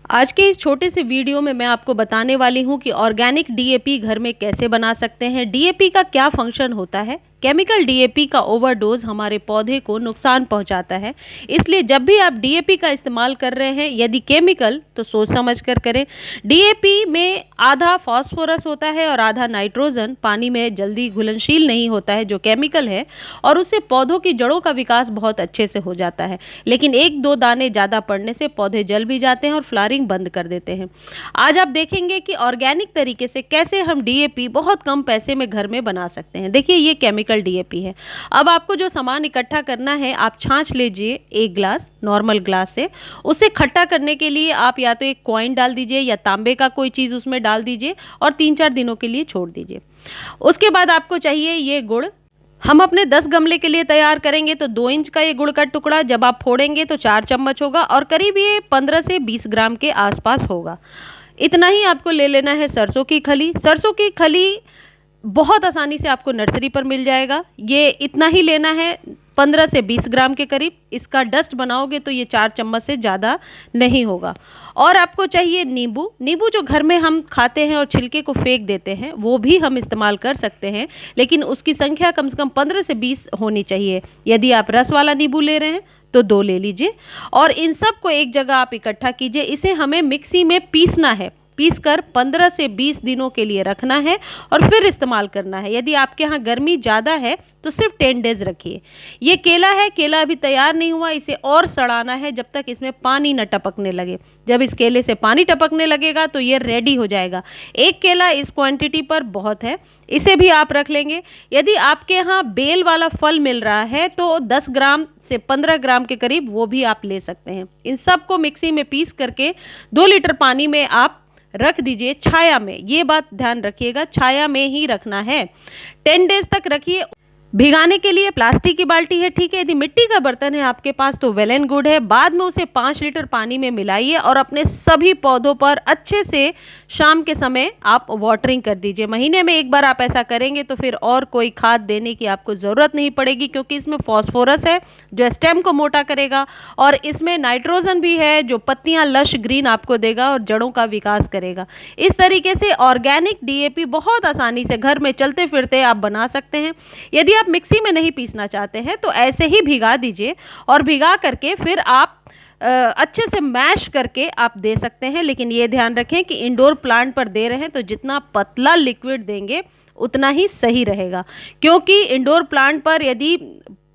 आज के इस छोटे से वीडियो में मैं आपको बताने वाली हूँ कि ऑर्गेनिक डीएपी घर में कैसे बना सकते हैं। डीएपी का क्या फंक्शन होता है। केमिकल डीएपी का ओवरडोज हमारे पौधे को नुकसान पहुंचाता है, इसलिए जब भी आप डीएपी का इस्तेमाल कर रहे हैं यदि केमिकल तो सोच समझ कर करें। डीएपी में आधा फास्फोरस होता है और आधा नाइट्रोजन पानी में जल्दी घुलनशील नहीं होता है जो केमिकल है, और उससे पौधों की जड़ों का विकास बहुत अच्छे से हो जाता है। लेकिन एक दो दाने ज़्यादा पड़ने से पौधे जल भी जाते हैं और फ्लावरिंग बंद कर देते हैं। आज आप देखेंगे कि ऑर्गेनिक तरीके से कैसे हम डीएपी बहुत कम पैसे में घर में बना सकते हैं। देखिए ये केमिकल डीएपी है। अब आपको जो सामान इकट्ठा करना है, आप छाछ लीजिए 1 ग्लास नॉर्मल ग्लास से। उसे खट्टा करने के लिए आप या तो एक कॉइन डाल दीजिए या तांबे का कोई चीज़ उसमें डाल दीजिए और 3-4 दिनों के लिए छोड़ दीजिए। उसके बाद आपको चाहिए ये गुड़। हम अपने 10 गमले के लिए तैयार करेंगे तो 2 इंच का ये गुड़ का टुकड़ा जब आप फोड़ेंगे तो 4 चम्मच होगा और करीब ये 15 से 20 ग्राम के आसपास होगा। इतना ही आपको ले लेना है सरसों की खली। सरसों की खली बहुत आसानी से आपको नर्सरी पर मिल जाएगा। ये इतना ही लेना है, 15 से 20 ग्राम के करीब। इसका डस्ट बनाओगे तो ये 4 चम्मच से ज़्यादा नहीं होगा। और आपको चाहिए नींबू। नींबू जो घर में हम खाते हैं और छिलके को फेंक देते हैं वो भी हम इस्तेमाल कर सकते हैं, लेकिन उसकी संख्या कम से कम 15 से 20 होनी चाहिए। यदि आप रस वाला नींबू ले रहे हैं तो 2 ले लीजिए और इन सब को एक जगह आप इकट्ठा कीजिए। इसे हमें मिक्सी में पीसना है। पीसकर 15 से 20 दिनों के लिए रखना है और फिर इस्तेमाल करना है। यदि आपके यहाँ गर्मी ज़्यादा है तो सिर्फ 10 डेज रखिए। ये केला है, केला अभी तैयार नहीं हुआ, इसे और सड़ाना है जब तक इसमें पानी न टपकने लगे। जब इस केले से पानी टपकने लगेगा तो ये रेडी हो जाएगा। एक केला इस क्वांटिटी पर बहुत है, इसे भी आप रख लेंगे। यदि आपके यहाँ बेल वाला फल मिल रहा है तो 10 ग्राम से 15 ग्राम के करीब वो भी आप ले सकते हैं। इन सब को मिक्सी में पीस करके 2 लीटर पानी में आप रख दीजिए, छाया में। ये बात ध्यान रखिएगा, छाया में ही रखना है। 10 डेज तक रखिए। भिगाने के लिए प्लास्टिक की बाल्टी है, ठीक है। यदि मिट्टी का बर्तन है आपके पास तो वेल एंड गुड है। बाद में उसे 5 लीटर पानी में मिलाइए और अपने सभी पौधों पर अच्छे से शाम के समय आप वाटरिंग कर दीजिए। महीने में एक बार आप ऐसा करेंगे तो फिर और कोई खाद देने की आपको ज़रूरत नहीं पड़ेगी, क्योंकि इसमें फॉस्फोरस है जो स्टेम को मोटा करेगा और इसमें नाइट्रोजन भी है जो पत्तियाँ लश ग्रीन आपको देगा और जड़ों का विकास करेगा। इस तरीके से ऑर्गेनिक डीएपी बहुत आसानी से घर में चलते फिरते आप बना सकते हैं। यदि आप मिक्सी में नहीं पीसना चाहते हैं तो ऐसे ही भिगा दीजिए और भिगा करके फिर आप अच्छे से मैश करके आप दे सकते हैं। लेकिन ये ध्यान रखें कि इंडोर प्लांट पर दे रहे हैं तो जितना पतला लिक्विड देंगे उतना ही सही रहेगा, क्योंकि इंडोर प्लांट पर यदि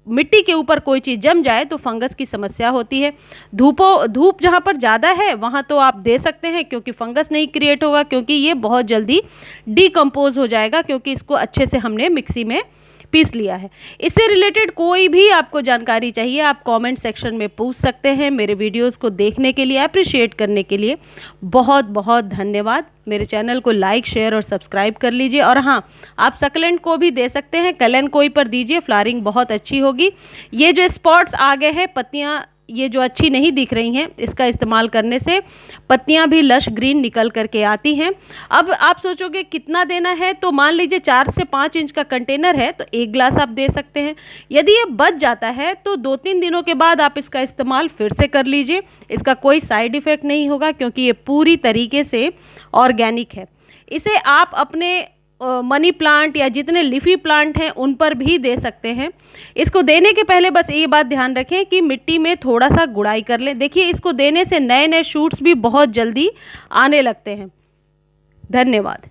मिट्टी के ऊपर कोई चीज़ जम जाए तो फंगस की समस्या होती है। धूप जहाँ पर ज़्यादा है वहाँ तो आप दे सकते हैं, क्योंकि फंगस नहीं क्रिएट होगा, क्योंकि ये बहुत जल्दी डिकम्पोज हो जाएगा, क्योंकि इसको अच्छे से हमने मिक्सी में पीस लिया है। इससे रिलेटेड कोई भी आपको जानकारी चाहिए आप कमेंट सेक्शन में पूछ सकते हैं। मेरे वीडियोस को देखने के लिए, अप्रिशिएट करने के लिए बहुत बहुत धन्यवाद। मेरे चैनल को लाइक, शेयर और सब्सक्राइब कर लीजिए। और हाँ, आप सकलेंट को भी दे सकते हैं, कलन कोई पर दीजिए, फ्लावरिंग बहुत अच्छी होगी। ये जो स्पॉट्स आ गए हैं, पत्तियाँ ये जो अच्छी नहीं दिख रही हैं, इसका इस्तेमाल करने से पत्तियां भी लश ग्रीन निकल करके आती हैं। अब आप सोचोगे कितना देना है, तो मान लीजिए 4 से 5 इंच का कंटेनर है तो 1 ग्लास आप दे सकते हैं। यदि ये बच जाता है तो 2-3 दिनों के बाद आप इसका इस्तेमाल फिर से कर लीजिए। इसका कोई साइड इफ़ेक्ट नहीं होगा, क्योंकि ये पूरी तरीके से ऑर्गेनिक है। इसे आप अपने मनी प्लांट या जितने लीफी प्लांट हैं उन पर भी दे सकते हैं। इसको देने के पहले बस ये बात ध्यान रखें कि मिट्टी में थोड़ा सा गुड़ाई कर लें। देखिए इसको देने से नए नए शूट्स भी बहुत जल्दी आने लगते हैं। धन्यवाद।